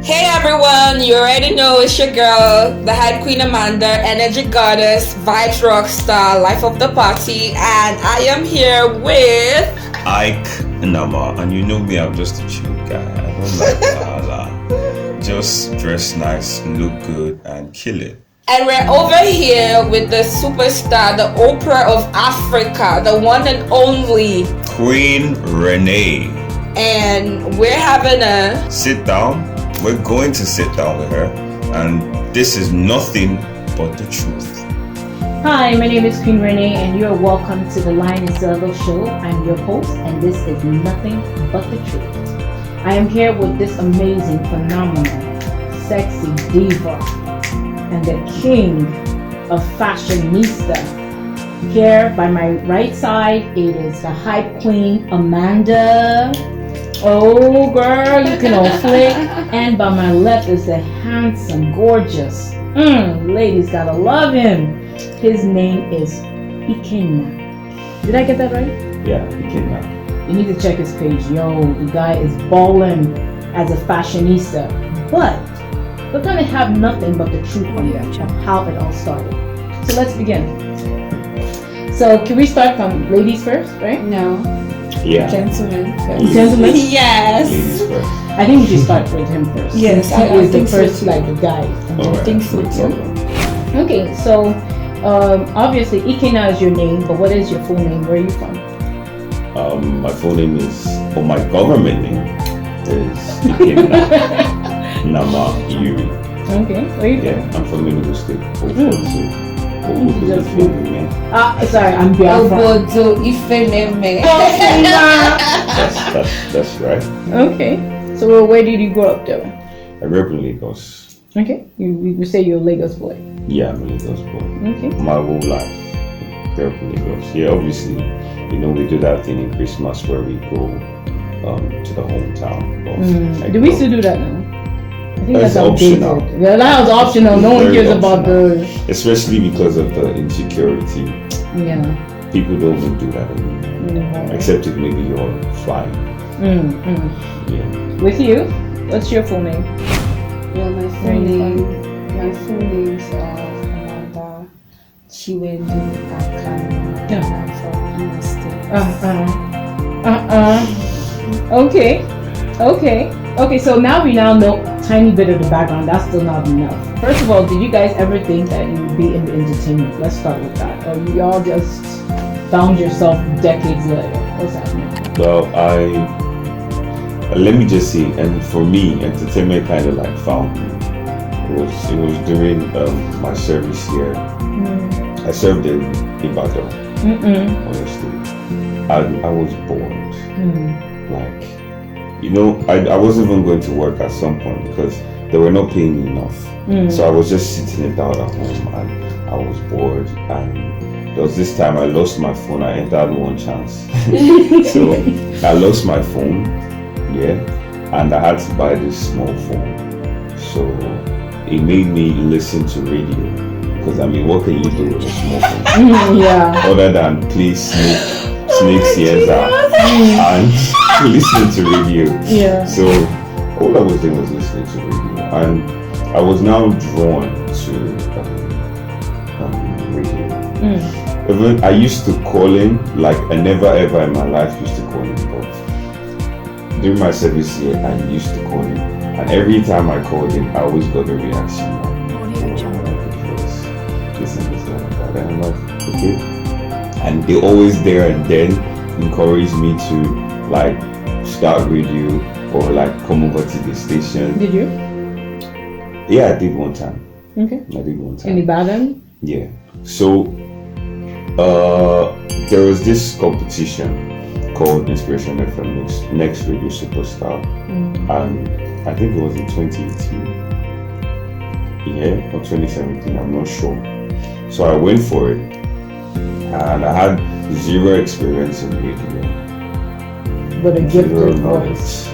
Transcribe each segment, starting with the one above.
Hey everyone, you already know it's your girl, the head queen Amanda, energy goddess, vibes rock star, life of the party, and I am here with Iyke, Nnama, and you know me, I'm just a chill guy. I don't like wahala. Just dress nice, look good, and kill it. And we're over here with the superstar, the Oprah of Africa, the one and only Qween Renee. And we're having a sit down. We're going to sit down with her, and this is nothing but the truth. Hi, my name is Qween Renee, and you are welcome to the Lyoninstylettoes show. I'm your host, and this is nothing but the truth. I am here with this amazing, phenomenal, sexy diva, and the king of fashionista. Here by my right side, it is the hype queen, Amanda. Oh girl, you can all flick. And by my left is the handsome, gorgeous, ladies gotta love him. His name is Iyke. Did I get that right? Yeah, Iyke. You need to check his page. Yo, the guy is ballin' as a fashionista. But we're gonna have nothing but the truth on how it all started. So let's begin. So can we start from ladies first, right? No. Yeah. Gentlemen first. Gentlemen? Yes. Ladies first. I think we should start with him first. Yes, he is the think so first, too. like the guy. I think so too. Okay, so obviously Iyke is your name, but what is your full name? Where are you from? My full name is, or my government name is Iyke Nnama Yuri. Okay, where are you from? Yeah, I'm from Enugu State. Sorry, I'm Biafra. Obodo Ifeneme. That's right. Okay, so where did you grow up though? I grew up in Lagos. Okay, you say you're a Lagos boy. Yeah, I'm a Lagos boy. Okay. My whole life, grew up in Lagos. Yeah, obviously, we do that thing in Christmas where we go to the hometown. Do we still do that now? I think That's that's outdated. optional. Yeah, that was optional. No one Very cares about optional. the. Especially because of the insecurity. Yeah. People don't even do that anymore. Except if maybe you're flying. Yeah. With you, what's your full name? Well, my full name is Amanda Qween Nnama. Yeah. I'm from Imo State. Okay, so now we now know a tiny bit of the background. That's still not enough. First of all, did you guys ever think that you would be in the entertainment? Let's start with that. Or you all just found yourself decades later? What's happening? Well, let me just say, and for me, entertainment kind of like found me. It was during my service here. I served in Ibadan, honestly. I was bored. Like, I wasn't even going to work at some point because they were not paying me enough. So I was just sitting it out at home and I was bored. And there was this time I lost my phone. I entered one chance. So I lost my phone, and I had to buy this small phone. So it made me listen to radio. Because what can you do with a small phone? Other than play Snake Sienza and listen to radio. Yeah. So all I was doing was listening to radio, and I was now drawn to radio. Even I used to call in, like I never ever in my life used to call in, but during my service here, I used to call in, and every time I called in, I always got a reaction. And I'm like, okay. And they always there and then encourage me to like start radio or like come over to the station. Did you? Yeah, I did one time. Okay. I did one time. In Ibadan? Yeah. So there was this competition called Inspiration FM Next Radio Superstar, and I think it was in 2018. Yeah, or 2017. I'm not sure. So I went for it, and I had zero experience in radio. But a Zero gifted knowledge. voice.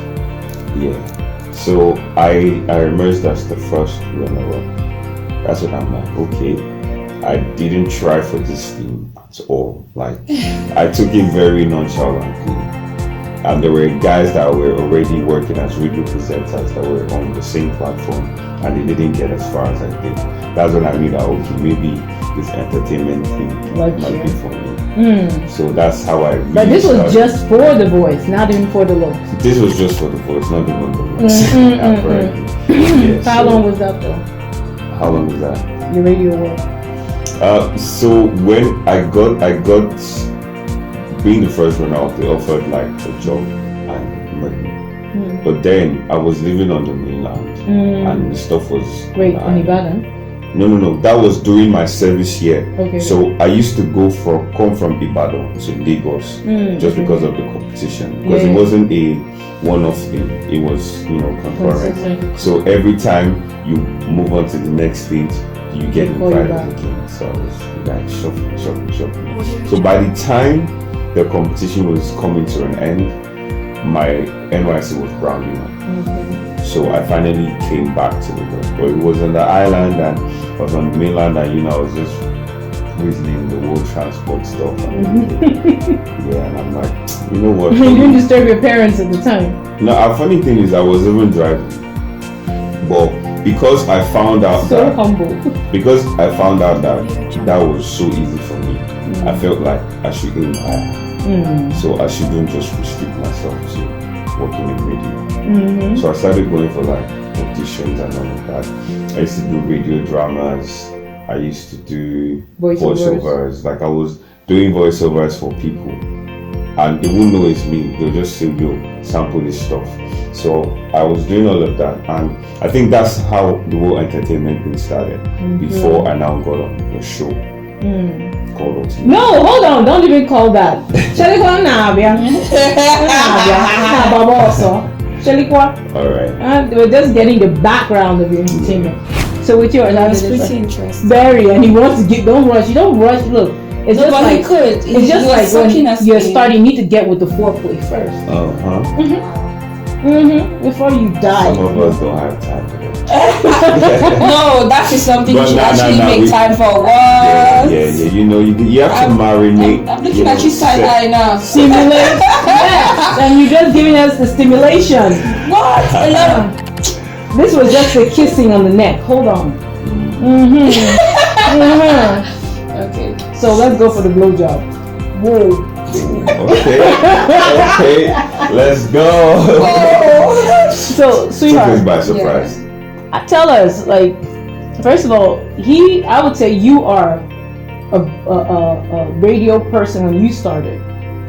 Yeah. So I emerged as the first runner-up. That's what I'm like, okay. I didn't try for this thing at all. Like, I took it very nonchalantly. and there were guys that were already working as radio presenters that were on the same platform, and they didn't get as far as I did. That's when I knew that okay, maybe this entertainment thing might be for me. So that's how I. Really but this was started. just for the voice, not even for the looks. This was just for the voice, not even the looks. How long was that though? How long was that? Your radio work. So when I got being the first one out, they offered like a job and money. But then I was living on the mainland and the stuff was Wait, in Ibadan? No. That was during my service year. Okay. So I used to come from Ibadan to Lagos just because of the competition. Because it wasn't a one-off thing. It was, concurrent. So every time you move on to the next stage, you get invited again. So I was like shuffling. So by the time the competition was coming to an end, my NYC was rounding up. So I finally came back to Lagos. But it was on the island and I was on the mainland and I was just whistling the whole transport stuff. And and I'm like, you know what? You didn't disturb your parents at the time. No, a funny thing is I was even driving. But because I found out that that was so easy for me, I felt like I should aim higher. So I shouldn't just restrict myself to working in radio. So I started going for like auditions and all of that. I used to do radio dramas. I used to do voiceovers. Like I was doing voiceovers for people, and they wouldn't know it's me. They'll just say, "Yo, sample this stuff." So I was doing all of that, and I think that's how the whole entertainment thing started. Before I now got on the show. No, hold on, don't even call that. Alright. We're just getting the background of your entertainment. So with yours, it's pretty interesting. Very, and he wants to get. Don't rush. You don't rush. Look, it's just like he could. It's just like when you're starting. You need to get with the foreplay first. Before you die. Some of us don't have time for that. No, that is something you should actually make time for. What? Yeah. You have to marinate. I'm looking at you side eye now. Stimulate. Yes, and you're just giving us the stimulation. What? This was just the kissing on the neck. Hold on. Okay. So let's go for the blowjob. Whoa. Okay, let's go. So, sweetheart, took us by surprise. Tell us, like, first of all, I would say you are a radio person when you started.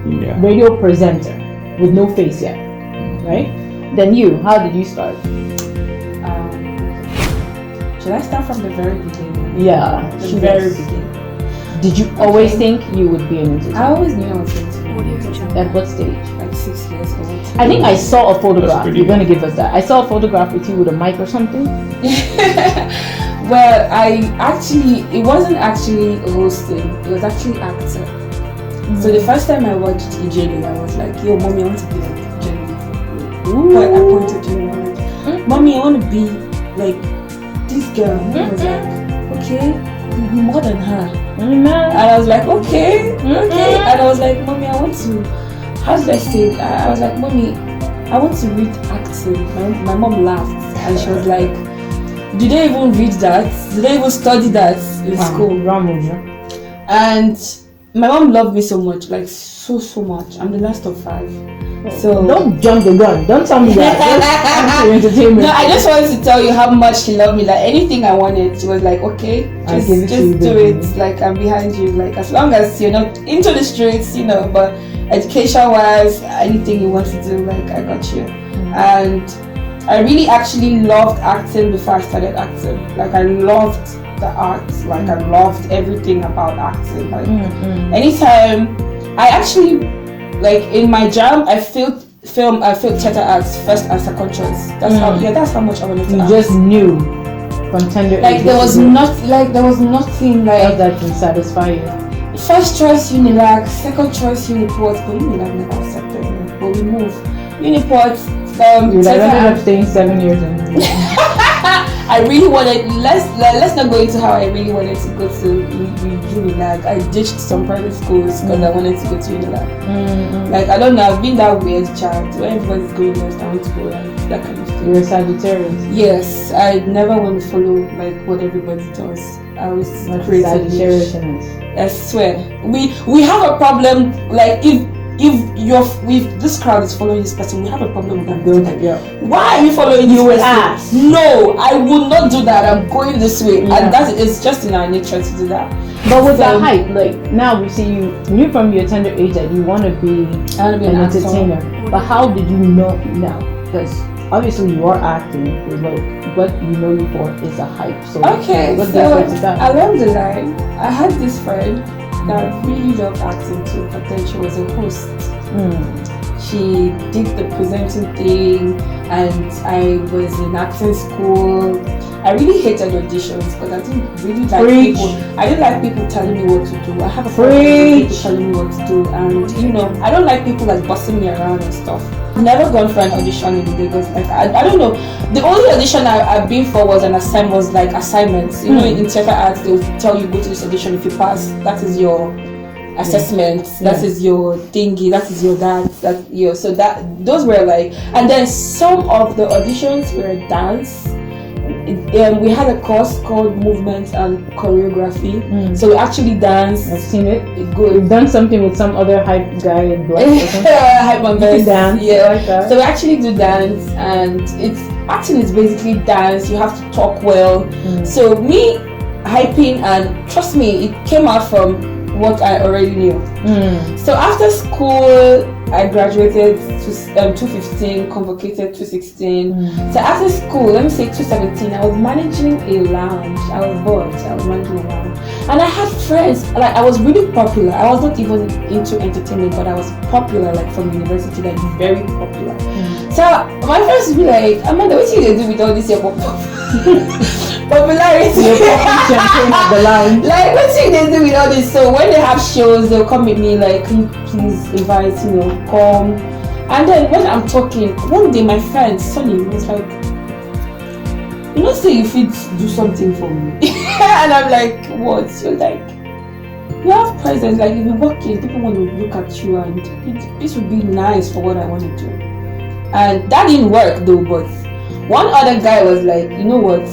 Yeah. Radio presenter with no face yet, right? Then how did you start? Should I start from the very beginning? Yeah, The very beginning. Did you always think you would be an entertainer? I always knew I was going to be. At what stage? Like 6 years old. I think I saw a photograph. You're going to good. give us that. I saw a photograph with you with a mic or something. Well, it wasn't actually hosting. It was actually acting. So the first time I watched Iyke, I was like, yo, mommy, I want to be like Iyke. But I pointed to her, like, mommy, I want to be like this girl. And I was like, okay, you'll be more than her. And I was like, okay. And I was like, mommy, I want to, how did I say it? I was like, mommy, I want to read acting. My mom laughed and she was like, do they even read that? Do they even study that in school? And my mom loved me so much, like so much. I'm the last of 5. So don't jump the gun. Don't tell me that. Just entertainment. No, I just wanted to tell you how much she loved me. Like anything I wanted, she was like, okay, just do it. Like I'm behind you. Like as long as you're not into the streets, but education-wise, anything you want to do, like I got you. And I really actually loved acting before I started acting. Like I loved the art. Like I loved everything about acting. Like anytime I actually. Like in my jam, I filmed theater arts first as a conscious. That's how much I wanted to. You just knew from tender. Like there was nothing like that can satisfy you. First choice Unilag, second choice Uniport, but Unilag never accepted me. But we moved Uniport. You ended up staying 7 years. I really wanted. Let's not go into how I really wanted to go to Unilag. I ditched some private schools because I wanted to go to Unilag. Like I don't know, I've been that weird child where everybody's going left, I want to go right. That kind of thing. You're a Sagittarius. Yes, I never want to follow like what everybody does. I was crazy. Sagittarius. I swear, we have a problem. Like if this crowd is following this person, we have a problem with that. Yeah. Why are you following this You will person? ask. No, I will not do that. I'm going this way, and that is just in our nature to do that. But with the hype, like now we see you knew from your tender age that you want to be an entertainer. But how did you know now? Because obviously you are acting, but what you know you for is a hype. So okay, what so difference is that? along the line, I had this friend that really loved acting too, but then she was a host. She did the presenting thing, and I was in acting school. I really hated auditions because I didn't really like people. I didn't like people telling me what to do. I have a problem with people telling me what to do, and I don't like people like bossing me around and stuff. I've never gone for an audition in Lagos. Like I don't know. The only audition I've been for was like assignments. In theater arts, they will tell you go to this audition. If you pass, that is your assessment. That is your thingy. That is your that. So those were like, and then some of the auditions were dance. We had a course called movement and choreography, so we actually danced. I've seen it. We've done something with some other hype guy in black. Hype man dance, yeah. Like that. So we actually do dance, and acting is basically dance. You have to talk well. So me hyping, and trust me, it came out from what I already knew. So after school, I graduated 2015, convocated 2016. So after school, let me say 2017, I was managing a lounge. I was bored. I was managing a lounge, and I had friends. Like I was really popular. I was not even into entertainment, but I was popular, like from university, like very popular. So my friends would be like, Amanda, what you do with all this your popularity? The lounge. Like what they do with all this? So when they have shows, they'll come with me like, can you please invite, come. And then when I'm talking, one day my friend Sonny was like, say you fit do something for me. And I'm like, what? She was like, you have presence, like if you walk in, people want to look at you, and this would be nice for what I want to do. And that didn't work though, but one other guy was like, you know what,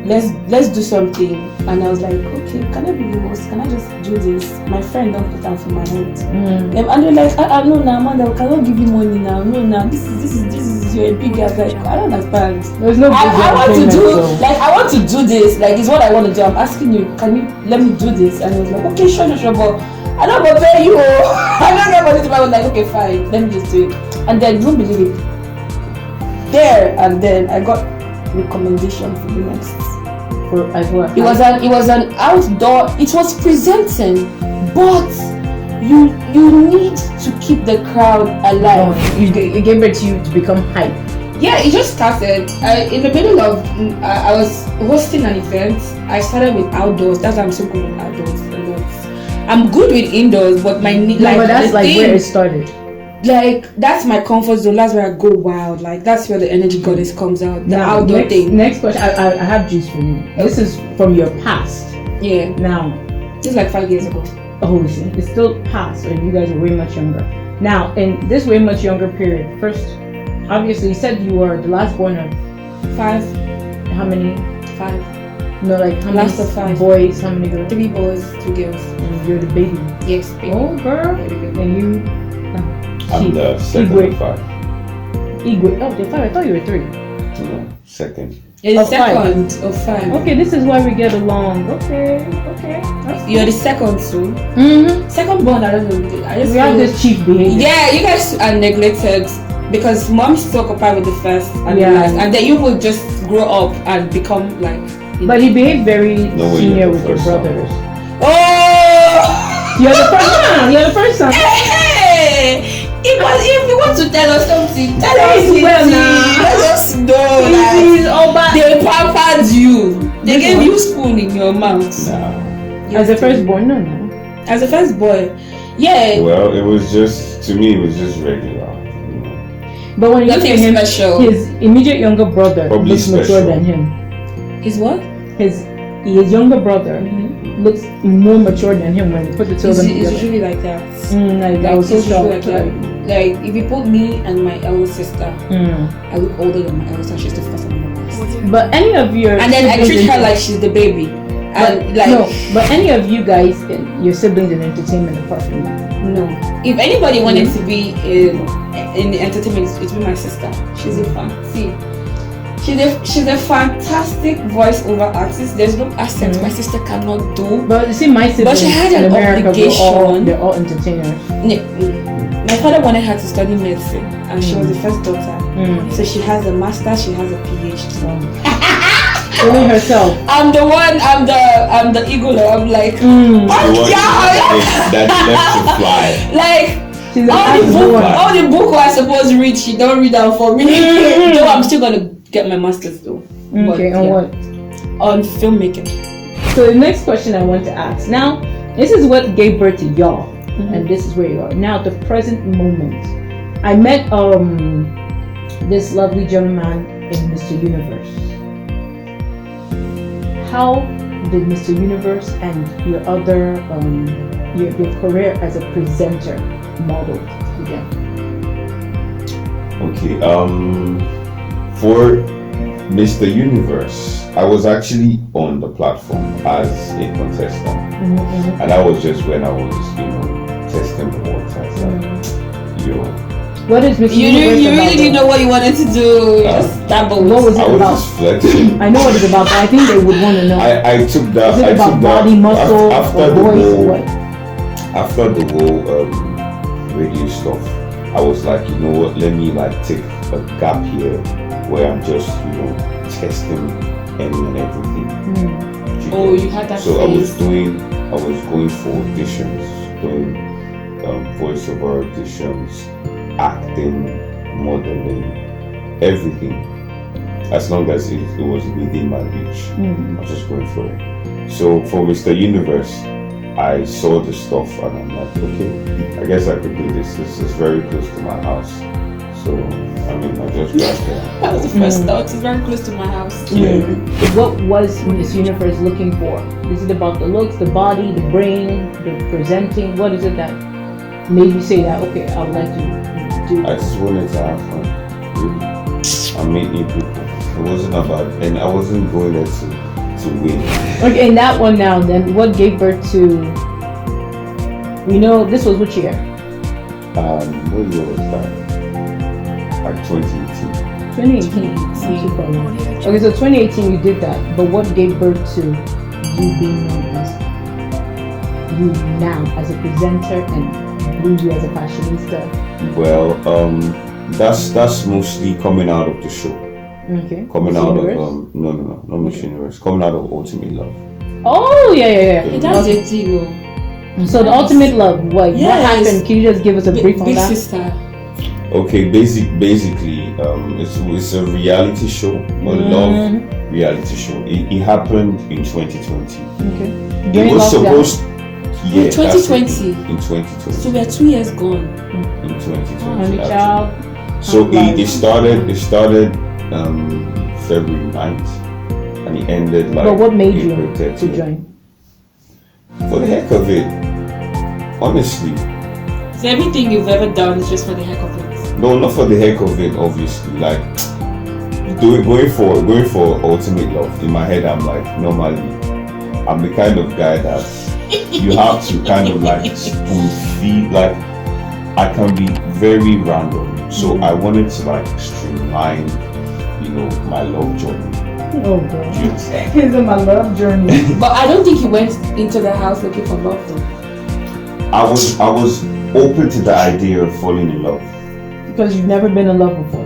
let's do something. And I was like, okay, can I be the host? Can I just do this? My friend don't put down for my head. And they're like, no, Amanda, I cannot give you money now. No, this is you're a big guy. Like, I don't understand. There's no I want to do I want to do this. Like, it's what I want to do. I'm asking you, can you let me do this? And I was like, okay, sure, but I don't go pay you. I don't know about it. But I was like, okay, fine, let me just do it. And then you don't believe it. There and then I got recommendation for the next. It was an outdoor. It was presenting, but you need to keep the crowd alive. It gave it to you to become hype. Yeah, it just started. In the middle of, I was hosting an event. I started with outdoors. That's why I'm so good with outdoors. I'm good with indoors, but but that's like where it started. Like that's my comfort zone. That's where I go wild. Like that's where the energy goddess comes out. The outdoor thing. Next question. I have juice for you. Okay. This is from your past. Yeah. Now, this is like 5 years ago. Oh, it's still past, and you guys are way much younger. Now, in this way much younger period, first, obviously, you said you were the last born of 5. How many? 5. No, like how last many of 5 boys? How many girls? 3 boys, 2 girls. And you're the baby. Yes, baby. Oh, girl. And you. I'm the second of 5. Iyke. Oh, the 5. I thought you were 3. No, second. You're the second of 5. Okay, this is why we get along. Okay. You're the second too. Second born, I don't know. We have this chief behavior. Yeah, you guys are neglected because mom's so occupied with the first and the last, and then you will just grow up and become like. But he behaved very senior with your brothers. Oh! You're the first son. Hey! If you want to tell us something, tell us well now. Let us know that they pampered you. They gave you spoon in your mouth. No. As a firstborn, no. As a first boy, yeah. Well, it was just regular. But when you look at him, special. his immediate younger brother looks mature than him. His what? His younger brother looks more mature than him when you put the two of them It's together. usually like that. I was so it's usually shocked. like if you put me and my elder sister, I look older than my elder sister. She's the first and the last. But any of your And then I siblings treat her in- like she's the baby. And like no, but any of you guys, your siblings in entertainment apart from you. no. If anybody wanted to be in the entertainment, it would be my sister. She's a she's a fantastic voiceover artist. There's no accent my sister cannot do. But you see, my siblings she had in an America, obligation. they're all entertainers. My father wanted her to study medicine, and she was the first daughter. So she has a master's, she has a PhD. Only herself. I'm the eagle. I'm like, that left to fly. like She's all the book I supposed to read, she don't read out for me. Though I'm still gonna get my master's though. Okay, on what? On filmmaking. So the next question I want to ask. Now, this is what gave birth to y'all, and this is where you are now. The present moment. I met this lovely gentleman in Mr. Universe. How did Mr. Universe and your other your career as a presenter model begin? Okay, for Mr. Universe, I was actually on the platform as a contestant, and that was just when I was, testing the waters. What is Mr. Universe You about? really didn't know what you wanted to do. Just dabble. What was it I was about? just flexing. I know what it's about, but I think they would want to know. I took that. Is it I about took body, that muscle, after or the voice? whole, What? after the whole radio stuff. I was like, you know what? Let me take a gap here where I'm just testing any and everything. You had that So phase. I was going for auditions, doing voiceover auditions, acting, modeling, everything. As long as it was within my reach, I was just going for it. So for Mr. Universe, I saw the stuff and I'm like, okay, I guess I could do this. This is very close to my house. So, I just grabbed it. That was the first thought. It's very close to my house. Yeah. What was Miss Universe looking for? Is it about the looks, the body, the brain, the presenting? What is it that made you say that, okay, I would like to do? I just wanted to have fun, really. I meet new people. It wasn't about, and I wasn't going there to win. Okay, and that one now, then what gave birth to, this was which year? What year was that? Like 2018. 2018. Okay, so 2018 you did that, but what gave birth to you being known as you now as a presenter and you as a fashionista? Well, that's mostly coming out of the show. Okay. Coming Miss out Universe? of no, not Miss Universe. Coming out of Ultimate Love. Oh yeah. That's a deal. So the Ultimate Love, what Yes. happened? Can you just give us a brief on Big that? sister. Okay, basically, it's a reality show, a love reality show. It happened in 2020. Okay. It During was lockdown? supposed. Yeah, In 2020? that's it, in 2020. So we are 2 years gone. In 2020. Only actually. child. So it started February 9th and it ended But what made you April to 30th. join? For the heck of it, honestly. So everything you've ever done is just for the heck of it. No, not for the heck of it, obviously. Going for Ultimate Love. In my head, I'm like, normally, I'm the kind of guy that you have to kind of spoon feed. I can be very random. So I wanted to streamline, my love journey. Oh god. You understand? He's in my love journey. But I don't think you went into the house looking for love though. I was open to the idea of falling in love. Because you've never been in love before.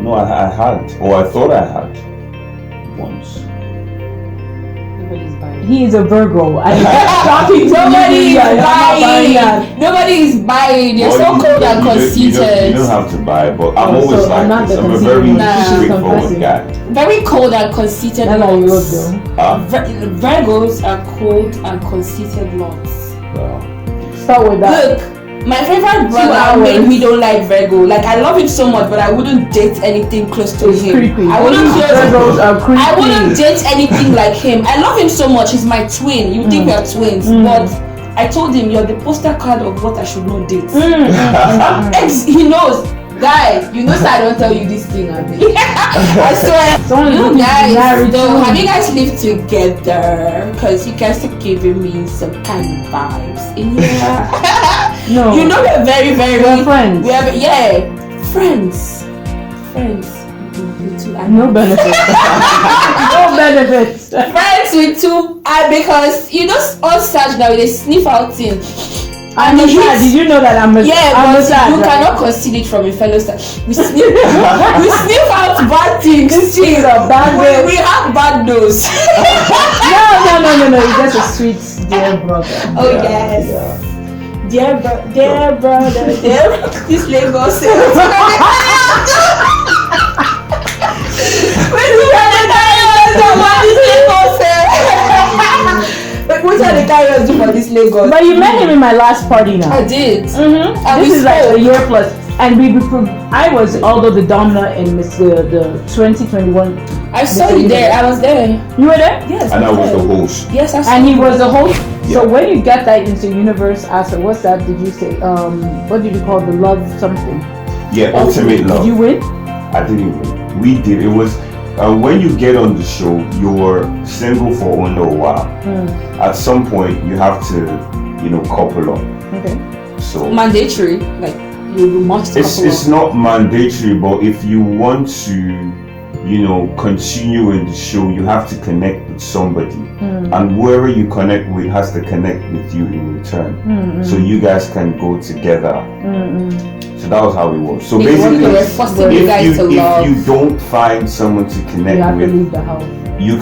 No, I had, or I thought I had once. Nobody's buying. He is a Virgo. Nobody is buying. that. Nobody is buying. You're so cold and conceited. You don't have to buy, but I'm Oh, always so I'm not this. the I'm a conceited very one. Nah. straightforward Confessing. guy. Very cold and conceited. That's how you look lots. though. Virgos are cold and conceited lots. Start with that. Look, My favorite brother made me don't like Virgo. Like I love him so much, but I wouldn't date anything close to him. Creepy. I wouldn't Virgos are creepy. I wouldn't date anything like him. I love him so much. He's my twin. You think we are twins, but I told him you're the poster card of what I should not date. He knows. Guy, you know, so I don't tell you this thing, Abby. I swear. You guys, though, have you guys lived together? Because you guys are giving me some kind of vibes in here. No. You know we're very, very We're friends. Friends. No benefits. No benefits. Friends with two, because you know all such now they sniff out things. I'm a sad. Did you know that I'm a sad? You cannot conceal it from a fellow star. We sniff out bad things. Things are bad. We have bad nose. No. It's just a sweet dear brother. Oh yes. Yeah. Dear brother. This Lagos. What are the carriers do for this Lagos? But you met him in my last party now. I did. This is like a year plus. And I was, although the dominant in the 2021. I saw you there. I was there. You were there? Yes. And I was the host. Yes, I saw. And he was the host. Yeah. So when you got that into universe, after what's that? Did you say? What did you call the love something? Yeah, ultimate love. Did you win? I didn't win. We did. It was when you get on the show, you're single for only a while. At some point, you have to, couple up. Okay. So mandatory, like you must. It's not mandatory, but if you want to, continue in the show, you have to connect with somebody, and whoever you connect with has to connect with you in return, so you guys can go together. So that was how it was. So basically, if you don't find someone to connect you have with, to leave the house. you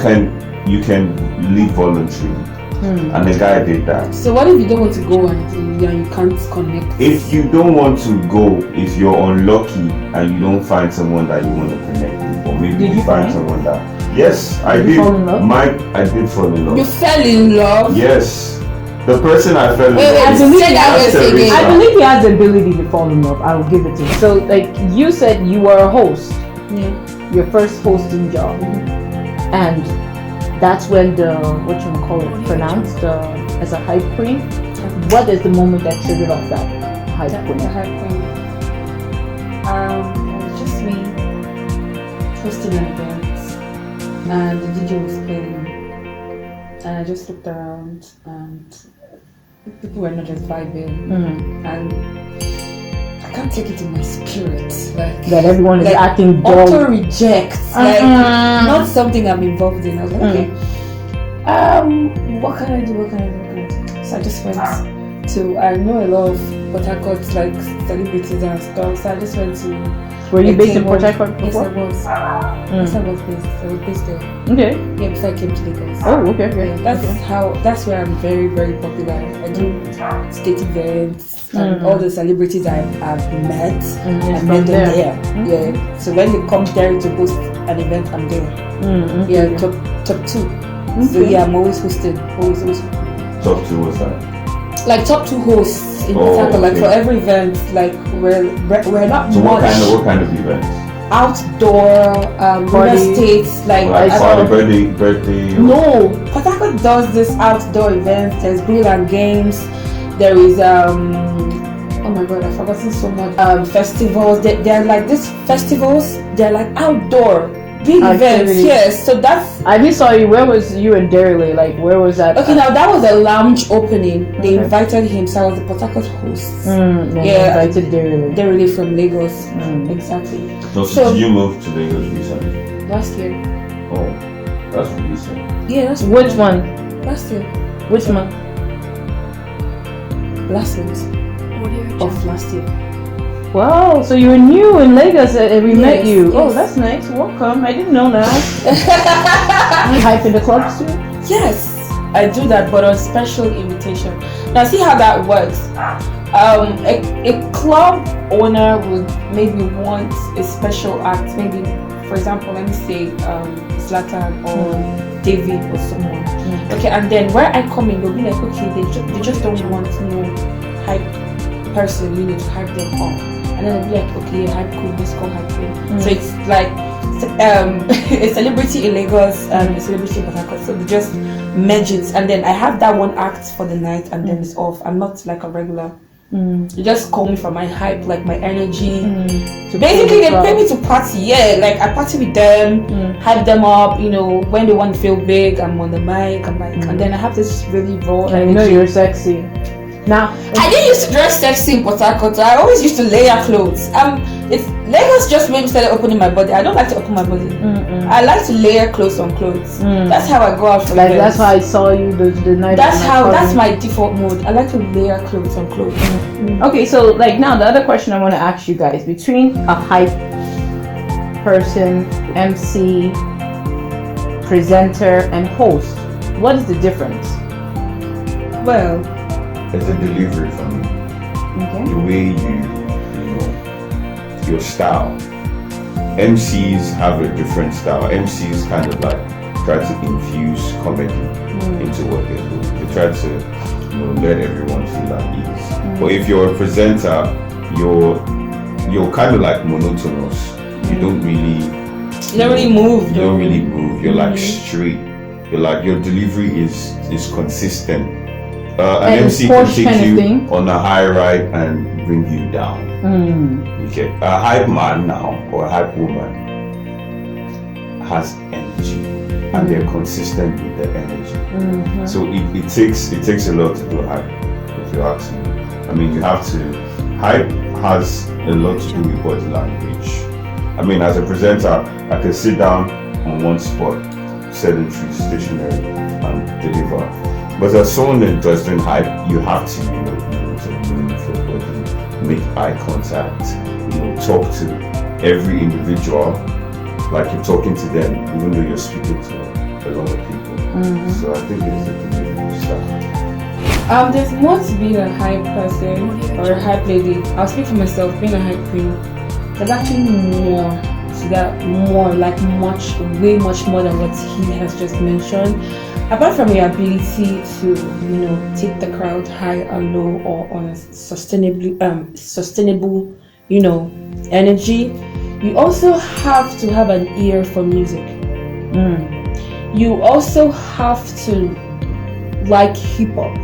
can leave voluntarily, and the guy did that. So what if you don't want to go and you can't connect? If you don't want to go, if you're unlucky and you don't find someone that you want to connect with, or maybe you find someone that. Yes, I did. Fall in love? I did fall in love. You fell in love? Yes. The person I fell in love I with. believe he has the ability to fall in love. I will give it to him. So, like you said, you were a host. Yeah. Your first hosting job, and that's when the pronounced as a hype queen. What is the moment that triggered off that hype queen? The hype queen. It was just me hosting an event, and the DJ was playing, and I just looked around, and people were not just vibing, and I can't take it in my spirit, like that everyone is acting dull. Auto reject, like not something I'm involved in. I was like, okay, what can I do? So I just went to, I know a lot of Port Harcourt like celebrities and stuff, so I just went to. Were you based in Port Harcourt Yes, before? I was. Yes, I was based there. Okay. Yeah, before I came to Lagos. Oh, okay. Yeah, that's where I'm very, very popular. I do state events and all the celebrities I've met. I met them there. Yeah. So when they come there to host an event, I'm there. Yeah, top 2. So yeah, I'm always hosted. Always. Top 2 was that? Like top 2 hosts in Port like for every event. Like we're not so much. What kind of events? Outdoor, real estate, like birthday. No, Port Harcourt does this outdoor event. There's grill and games. There is oh my god, I've forgotten so much. Festivals. They're like these festivals. They're like outdoor big events. Yes, so that's. I just saw you. Where was you and Daryl? Like, where was that? Okay, now that was a lounge opening. They invited him, so I was the Port Harcourt host. Invited Daryl. Daryl from Lagos. Exactly. So did you move to Lagos recently? Last year. Oh, that's recent. Yeah, that's which one? Last year. Which month? Last month. Of last year. Wow, so you were new in Lagos and we met you. Yes. Oh, that's nice. Welcome. I didn't know that. You hype in the clubs too? Yes, I do that, but on special invitation. Now, see how that works. A club owner would maybe want a special act. Maybe, for example, let me say Zlatan or David or someone. Okay, and then where I come in, they'll be like, okay, they just don't want no hype person, to hype them up. And then I'll be like, okay, hype queen, let's go hype queen. So it's like a celebrity in Lagos and a celebrity in Port Harcourt. So they just merge it, and then I have that one act for the night, and then it's off. I'm not like a regular. You just call me for my hype, like my energy. So basically, they pay me to party. Yeah, like I party with them, hype them up. When they want to feel big, I'm on the mic. I'm like, and then I have this really raw energy. You're sexy. Now, I didn't used to dress sexy in Port Harcourt. I always used to layer clothes. It's Lagos just made me start opening my body. I don't like to open my body. I like to layer clothes on clothes. That's how I go out for events. That's how I saw you the night. That's my default mode. I like to layer clothes on clothes. Okay, so now the other question I want to ask you guys, between a hype person, MC, presenter, and host, what is the difference? Well, it's a delivery for me. Okay. The way your style. MCs have a different style. MCs kind of like try to infuse comedy into what they do. They try to let everyone feel at ease. But if you're a presenter, you're kind of like monotonous. You don't really move. You don't really move. You're like straight. You're like, your delivery is consistent. An MC can take you on a high ride and bring you down. Okay. A hype man now or a hype woman has energy, and they're consistent with their energy. So it takes a lot to do hype, if you ask me. I mean, you have to. Hype has a lot to do with body language. I mean, as a presenter, I can sit down on one spot, sedentary, stationary, and deliver. But as someone that does doing hype, you have to, move your body, make eye contact, talk to every individual like you're talking to them, even though you're speaking to a lot of people. So I think it's the delivery stuff. There's more to being a hype person or a hype lady. I'll speak for myself. Being a hype queen, there's actually more to that, way much more than what he has just mentioned. Apart from your ability to, take the crowd high and low or on a sustainable, energy, you also have to have an ear for music. You also have to like hip hop.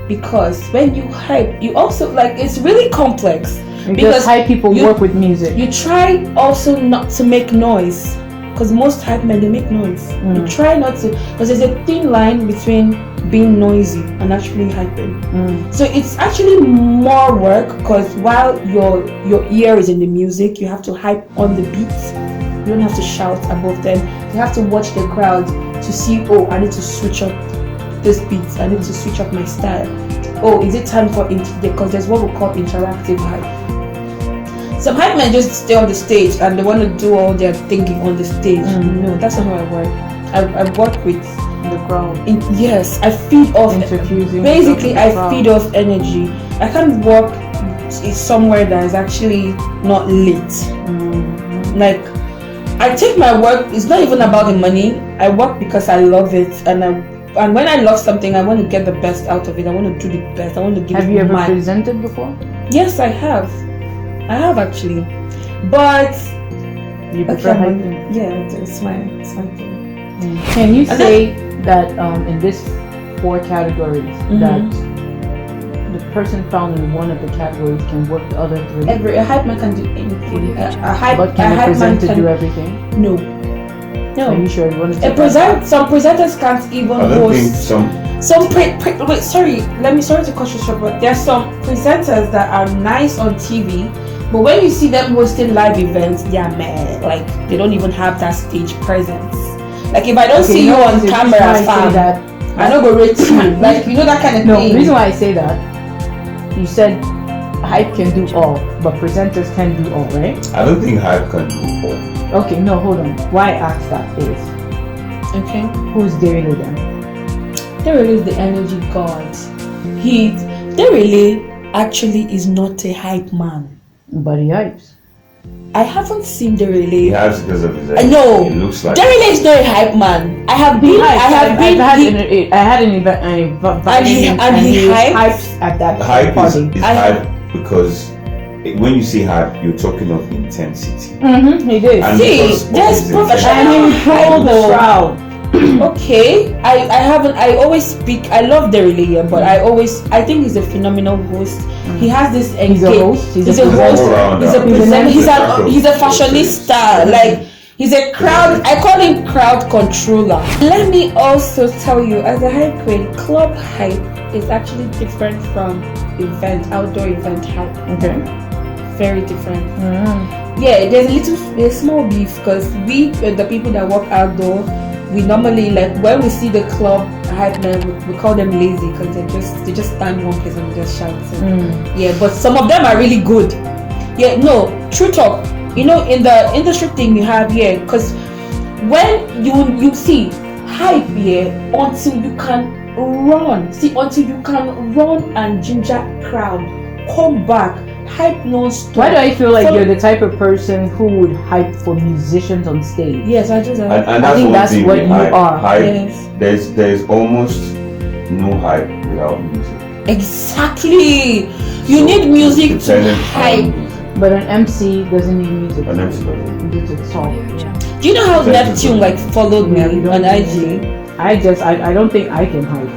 Because when you hype, you also it's really complex. Because hype people work with music. You try also not to make noise. Because most hype men, they make noise. You try not to, because there's a thin line between being noisy and actually hyping. So it's actually more work, because while your ear is in the music, you have to hype on the beats. You don't have to shout above them. You have to watch the crowd to see, I need to switch up this beat. I need to switch up my style. Is it time for because there's what we call interactive hype. Some hype men just stay on the stage and they want to do all their thinking on the stage. No, that's not how I work. I work with the crowd. Yes, I feed off. Basically, I feed off energy. I can't work somewhere that is actually not lit. Like, I take my work. It's not even about the money. I work because I love it, and when I love something, I want to get the best out of it. I want to do the best. I want to give it. Have you ever presented before? Yes, I have. I have actually, but you prefer hyping? Yeah, it's my thing. Can you say that in these 4 categories that the person found in one of the categories can work the other 3? A hype man can do anything. But can a presenter do everything? No. Are you sure? Some presenters can't even host. Sorry to cut you short, but there are some presenters that are nice on TV. But when you see them hosting live events, they are mad. Like, they don't even have that stage presence. Like, if I don't see you on camera, I don't go rate you. Like, that kind of thing. No, the reason why I say that, you said hype can do all, but presenters can do all, right? I don't think hype can do all. Okay, no, hold on. Why I asked that is, who's Derele then? Derele is the energy god. Derele actually is not a hype man. But he hypes. I haven't seen the He relay. has because of his age. I know. It looks like. The relay is not a hype man. I had an event and he hyped at that Hype party. is hype because when you say hype, you're talking of intensity. He did. And See, because of there's his professional And he intensity, pulled the crowd. Okay, I haven't. I always speak. I love the relay, but I think he's a phenomenal host. He has this. He's a host. He's a host. He's a presenter. He's a fashionista. Like he's a crowd. I call him crowd controller. Let me also tell you, as a hype queen, club hype is actually different from outdoor event hype. Okay. Very different. Yeah, there's a small beef because we, the people that work outdoor, we normally, like, when we see the club hype men, we call them lazy because they just stand one place and just shout. Yeah, but some of them are really good. Yeah, no, true talk. You know, in the industry thing you have here, because when you see hype here, until you can run and ginger crowd, come back. Hype non-stop. Why do I feel like you're the type of person who would hype for musicians on stage? Yes, I just. And I think that's what you are. Hype, Yes. There's almost no hype without music. Exactly. You need music to Dependent on hype. music. But an MC doesn't need music. An MC doesn't. You just talk. Do you know how Neptune followed me Yeah, you on don't IG? I don't think I can hype.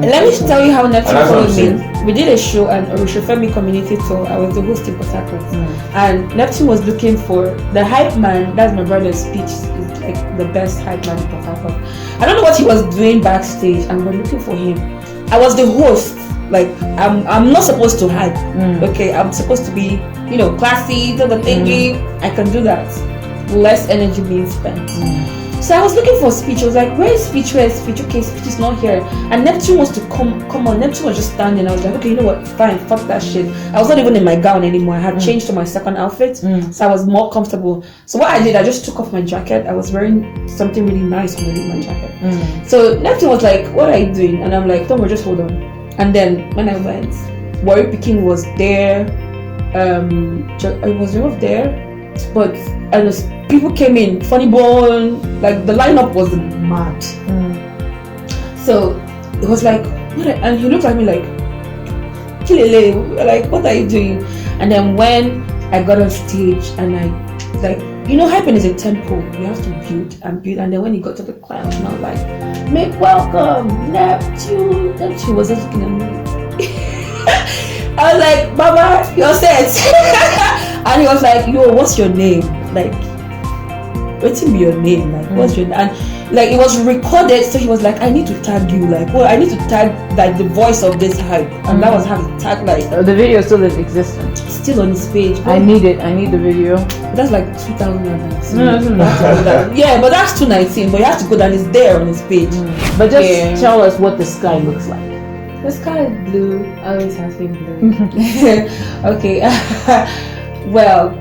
Let me tell you how Neptune And that's what I'm followed me. saying. We did a show and Orushofemi community tour. I was the host in Port Harcourt. And Neptune was looking for the hype man. That's my brother's speech. Is like the best hype man in Port Harcourt. I don't know what he was doing backstage, and we're looking for him. I was the host. Like I'm not supposed to hype. Okay, I'm supposed to be, classy, do the thingy. I can do that. Less energy being spent. So I was looking for speech. I was like, where is speech? Okay, speech is not here. And Neptune wants to come on. Neptune was just standing. I was like, okay, you know what? Fine, fuck that shit. I was not even in my gown anymore. I had changed to my second outfit. So I was more comfortable. So what I did, I just took off my jacket. I was wearing something really nice underneath my jacket. So Neptune was like, what are you doing? And I'm like, don't worry, just hold on. And then when I went, Warrior Peking was there. It was off there. But people came in, Funny Bone, like the lineup was mad. So it was like, and he looked at me like, Kilele, like, what are you doing? And then when I got on stage and hyping is a tempo. You have to build. And then when he got to the clown, and I was like, make welcome, Neptune. Neptune was just looking at me. I was like, Baba, you're set. And he was like, yo, what's your name? Like, what's your name? Like, what's your name? And like, it was recorded, so he was like, I need to tag you. Like, well, I need to tag like the voice of this hype. And that was how he tagged, like, the video still is existent. Still on his page. I need the video. That's like 2019. No, yeah, but that's 2019. But you have to go down. It's there on his page. But just tell us what the sky looks like. The sky is blue. Always has been blue. Okay. Well,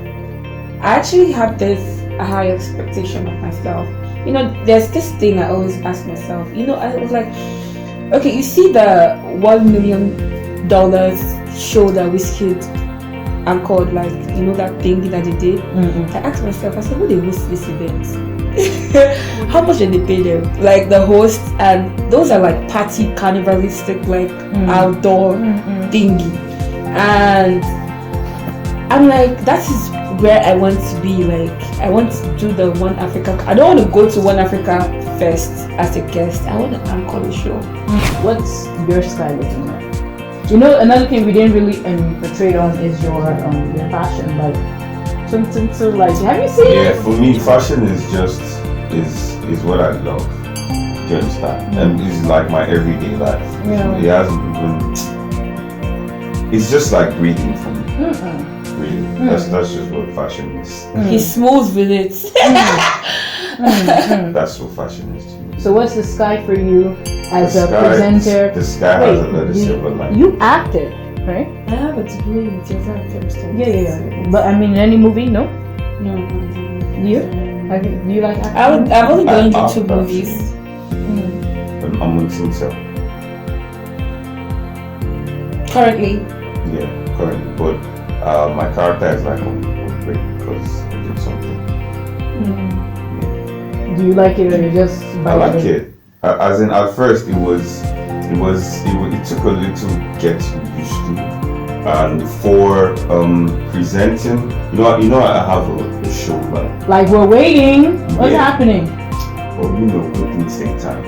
I actually have this high expectation of myself. There's this thing I always ask myself. I was like, okay, you see the $1 million show that Wizkid anchored, like, that thing that they did. I asked myself, I said, who they host this event? How much did they pay them? Like the host, and those are like party carnivalistic, like outdoor thingy. And I'm like, that is where I want to be. Like, I want to do the One Africa. I don't want to go to One Africa Fest as a guest. I want to anchor the show. What's your sky looking like? Another thing we didn't really portray on is your fashion. Like, so like, have you seen? Yeah, for me, fashion is just is what I love. Do you understand? And it's like my everyday life. Yeah. It hasn't even. It's just like breathing for me. Really, that's just what fashion is. He's smooth with it. That's what fashion is to me. So what's the sky for you as a presenter? The sky has a little silver lining. You acted, right? I have a degree in theater and film studies. Yeah. But I mean, in any movie, no? No. You? Do you like acting? I've only done YouTube movies. I'm on Tinsel. Currently. Yeah, currently. But my character is like on break because created something. Do you like it or you just? I like it. As in, at first it took a little getting used to. And for presenting, you know, I have a show like we're waiting. What's happening? Well, things take time.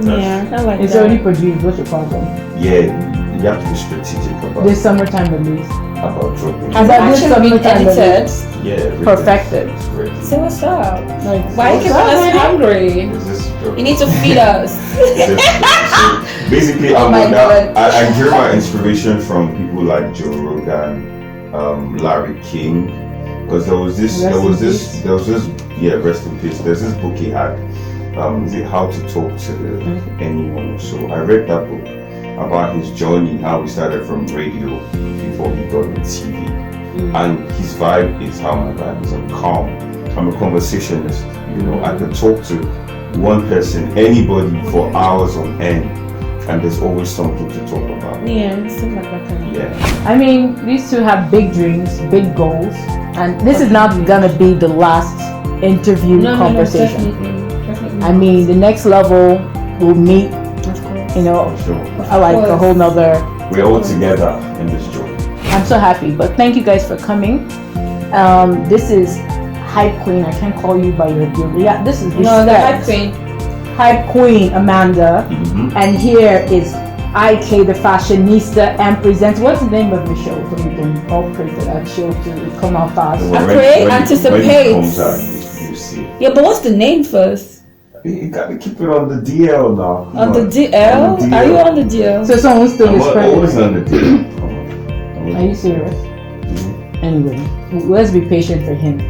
Yeah, I like It's that. already produced. What's your problem? Yeah, you have to be strategic about This summertime release. dropping. Has that this Actually been summertime release? edited. Yeah, everything Perfected. is ready. So what's up? Like, Why you keep us hungry? Is this You need to feed us. So basically, Oh my God. I drew my inspiration from people like Joe Rogan, Larry King, because there was this, rest in peace. There's this book he had. Is it How to Talk to Anyone? So I read that book about his journey, how he started from radio before he got on TV. And his vibe is how my vibe is. I'm calm. I'm a conversationist. You know, I can talk to one person, anybody for hours on end, and there's always something to talk about. Yeah, stuff like that. Kind of. Yeah. I mean, these two have big dreams, big goals, and this is not gonna be the last interview conversation. Definitely. I mean, the next level will meet. Of course. You know, For sure. I like a whole nother. We're all together in this journey. I'm so happy, but thank you guys for coming. This is Hype Queen. I can't call you by your yeah. This is No, the respect. Hype Queen. Hype Queen Amanda, and here is Iyke, the fashionista, and presents. What's the name of the show? So we can all pray for that show to come out fast. Anticipate. When it comes out, you see. Yeah, but what's the name first? You gotta keep it on the DL now. On the DL? Are you on the DL? So someone still is I'm always pregnant. on the DL. Are you serious? Anyway, let's be patient for him.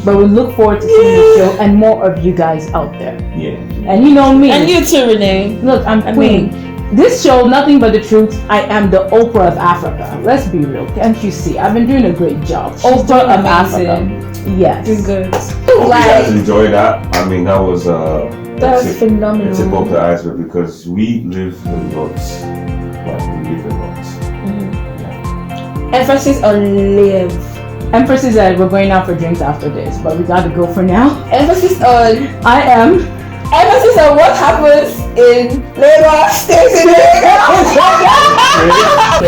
But we look forward to seeing the show and more of you guys out there. Yeah. And you know me. And you too, Renee. Look, I'm Queen. This show, Nothing But the Truth, I am the Oprah of Africa. Let's be real. Can't you see? I've been doing a great job. Oprah of Africa. Yes. Doing good. Hope you guys enjoy that. I mean, that was phenomenal. It's above the iceberg because we live a lot. Like, we live a lot. Emphasis on live. Emphasis that we're going out for drinks after this, but we gotta go for now. Emphasis on Emphasis on what happens in Lagos stays in Lagos.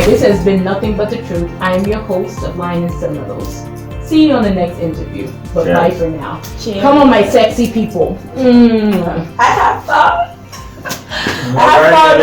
This has been Nothing But the Truth. I am your host of Lyoninstylettoes. See you on the next interview. But bye for now. Cheers. Come on, my sexy people. I have fun. I have fun.